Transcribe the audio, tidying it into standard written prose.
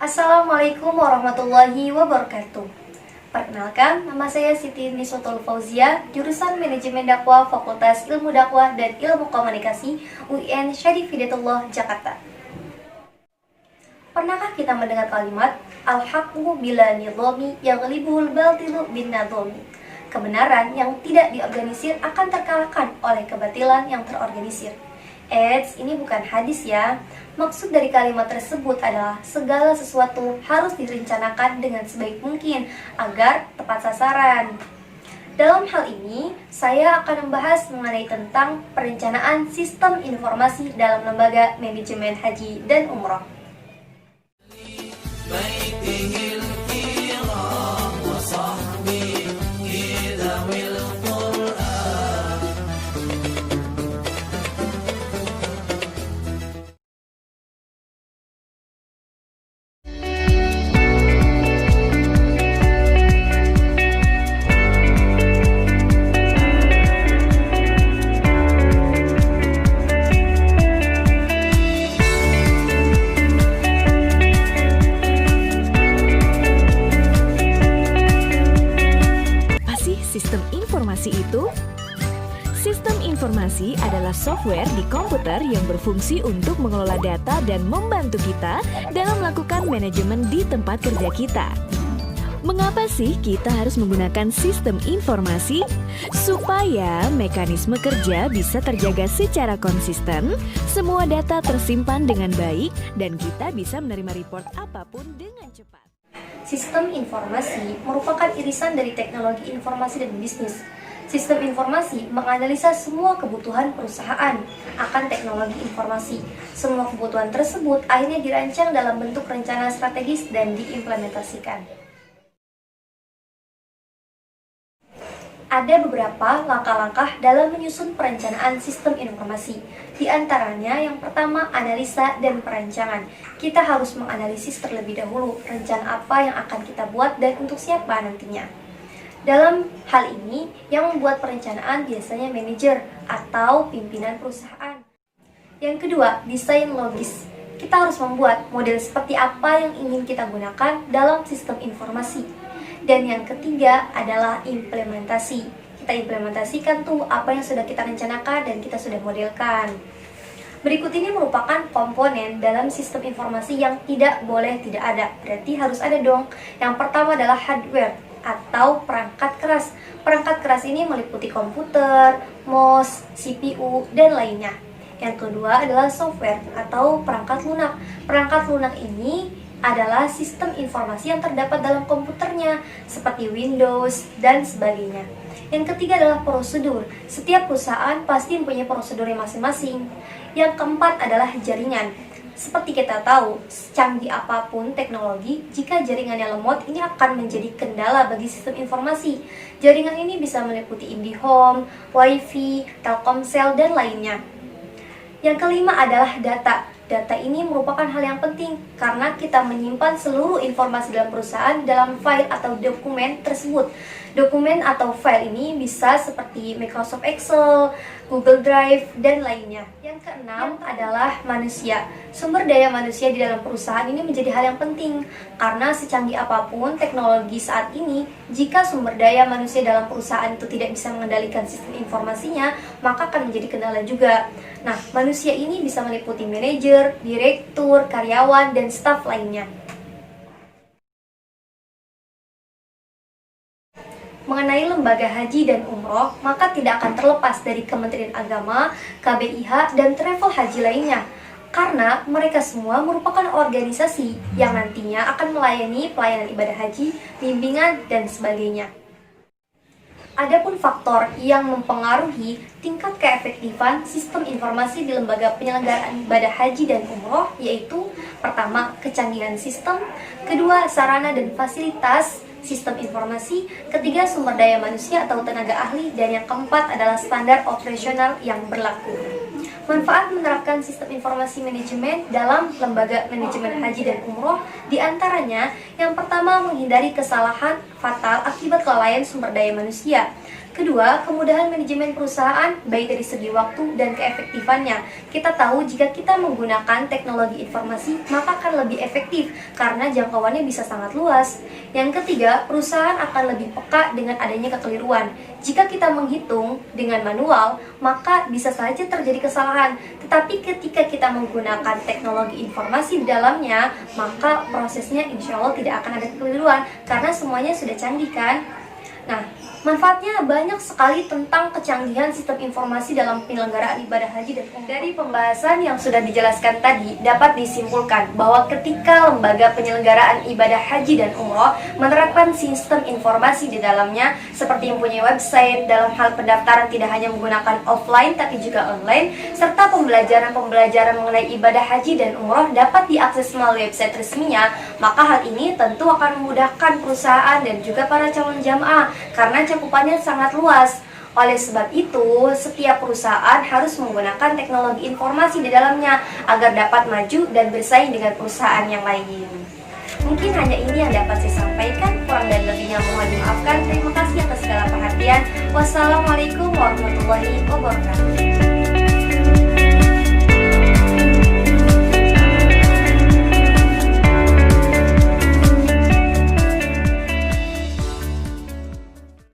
Assalamualaikum warahmatullahi wabarakatuh. Perkenalkan, nama saya Siti Niswatul Fauzia, jurusan Manajemen Dakwah Fakultas Ilmu Dakwah dan Ilmu Komunikasi UIN Syarif Hidayatullah, Jakarta. Pernahkah kita mendengar kalimat Al-haqqu bila nidhami yaghlibuhul batilu bin nadhami? Kebenaran yang tidak diorganisir akan terkalahkan oleh kebatilan yang terorganisir. Ini bukan hadis ya. Maksud dari kalimat tersebut adalah segala sesuatu harus direncanakan dengan sebaik mungkin agar tepat sasaran. Dalam hal ini, saya akan membahas mengenai tentang perencanaan sistem informasi dalam lembaga manajemen haji dan umroh. Sistem informasi itu? Sistem informasi adalah software di komputer yang berfungsi untuk mengelola data dan membantu kita dalam melakukan manajemen di tempat kerja kita. Mengapa sih kita harus menggunakan sistem informasi? Supaya mekanisme kerja bisa terjaga secara konsisten, semua data tersimpan dengan baik, dan kita bisa menerima report apapun dengan cepat. Sistem informasi merupakan irisan dari teknologi informasi dan bisnis. Sistem informasi menganalisa semua kebutuhan perusahaan akan teknologi informasi. Semua kebutuhan tersebut akhirnya dirancang dalam bentuk rencana strategis dan diimplementasikan. Ada beberapa langkah-langkah dalam menyusun perencanaan sistem informasi. Di antaranya, yang pertama, analisa dan perancangan. Kita harus menganalisis terlebih dahulu rencana apa yang akan kita buat dan untuk siapa nantinya. Dalam hal ini, yang membuat perencanaan biasanya manajer atau pimpinan perusahaan. Yang kedua, desain logis. Kita harus membuat model seperti apa yang ingin kita gunakan dalam sistem informasi. Dan yang ketiga adalah implementasi. Kita implementasikan tuh apa yang sudah kita rencanakan dan kita sudah modelkan. Berikut ini merupakan komponen dalam sistem informasi yang tidak boleh tidak ada. Berarti harus ada dong. Yang pertama adalah hardware atau perangkat keras. Perangkat keras ini meliputi komputer, mouse, CPU, dan lainnya. Yang kedua adalah software atau perangkat lunak. Perangkat lunak ini adalah sistem informasi yang terdapat dalam komputernya, seperti Windows dan sebagainya. Yang ketiga adalah prosedur. Setiap perusahaan pasti mempunyai prosedurnya masing-masing. Yang keempat adalah jaringan. Seperti kita tahu, secanggih apapun teknologi, jika jaringannya lemot, ini akan menjadi kendala bagi sistem informasi. Jaringan ini bisa meliputi IndiHome, WiFi, Telkomsel, dan lainnya. Yang kelima adalah data. Data ini merupakan hal yang penting karena kita menyimpan seluruh informasi dalam perusahaan dalam file atau dokumen tersebut. Dokumen atau file ini bisa seperti Microsoft Excel, Google Drive, dan lainnya. Yang keenam adalah manusia. Sumber daya manusia di dalam perusahaan ini menjadi hal yang penting karena secanggih apapun teknologi saat ini, jika sumber daya manusia dalam perusahaan itu tidak bisa mengendalikan sistem informasinya, maka akan menjadi kendala juga. Nah, manusia ini bisa meliputi manajer, direktur, karyawan, dan staf lainnya. Mengenai lembaga haji dan umroh, maka tidak akan terlepas dari Kementerian Agama, KBIH, dan travel haji lainnya. Karena mereka semua merupakan organisasi yang nantinya akan melayani pelayanan ibadah haji, bimbingan, dan sebagainya. Adapun faktor yang mempengaruhi tingkat keefektifan sistem informasi di lembaga penyelenggaraan ibadah haji dan umroh, yaitu pertama, kecanggihan sistem, kedua, sarana dan fasilitas sistem informasi, ketiga, sumber daya manusia atau tenaga ahli, dan yang keempat adalah standar operasional yang berlaku. Manfaat menerapkan sistem informasi manajemen dalam lembaga manajemen haji dan umroh diantaranya, yang pertama, menghindari kesalahan fatal akibat kelalaian sumber daya manusia. Kedua, kemudahan manajemen perusahaan baik dari segi waktu dan keefektifannya. Kita tahu jika kita menggunakan teknologi informasi, maka akan lebih efektif karena jangkauannya bisa sangat luas. Yang ketiga, perusahaan akan lebih peka dengan adanya kekeliruan. Jika kita menghitung dengan manual, maka bisa saja terjadi kesalahan. Tetapi ketika kita menggunakan teknologi informasi di dalamnya, maka prosesnya insya Allah tidak akan ada kekeliruan karena semuanya sudah canggih kan? Nah, manfaatnya banyak sekali tentang kecanggihan sistem informasi dalam penyelenggaraan ibadah haji dan umroh. Dari pembahasan yang sudah dijelaskan tadi, dapat disimpulkan bahwa ketika lembaga penyelenggaraan ibadah haji dan umroh menerapkan sistem informasi di dalamnya, seperti mempunyai website dalam hal pendaftaran tidak hanya menggunakan offline tapi juga online, serta pembelajaran mengenai ibadah haji dan umroh dapat diakses melalui website resminya, maka hal ini tentu akan memudahkan perusahaan dan juga para calon jamaah karena cakupannya sangat luas. Oleh sebab itu, setiap perusahaan harus menggunakan teknologi informasi di dalamnya agar dapat maju dan bersaing dengan perusahaan yang lain. Mungkin hanya ini yang dapat saya sampaikan, kurang dan lebihnya mohon dimaafkan. Terima kasih atas segala perhatian. Wassalamualaikum warahmatullahi wabarakatuh.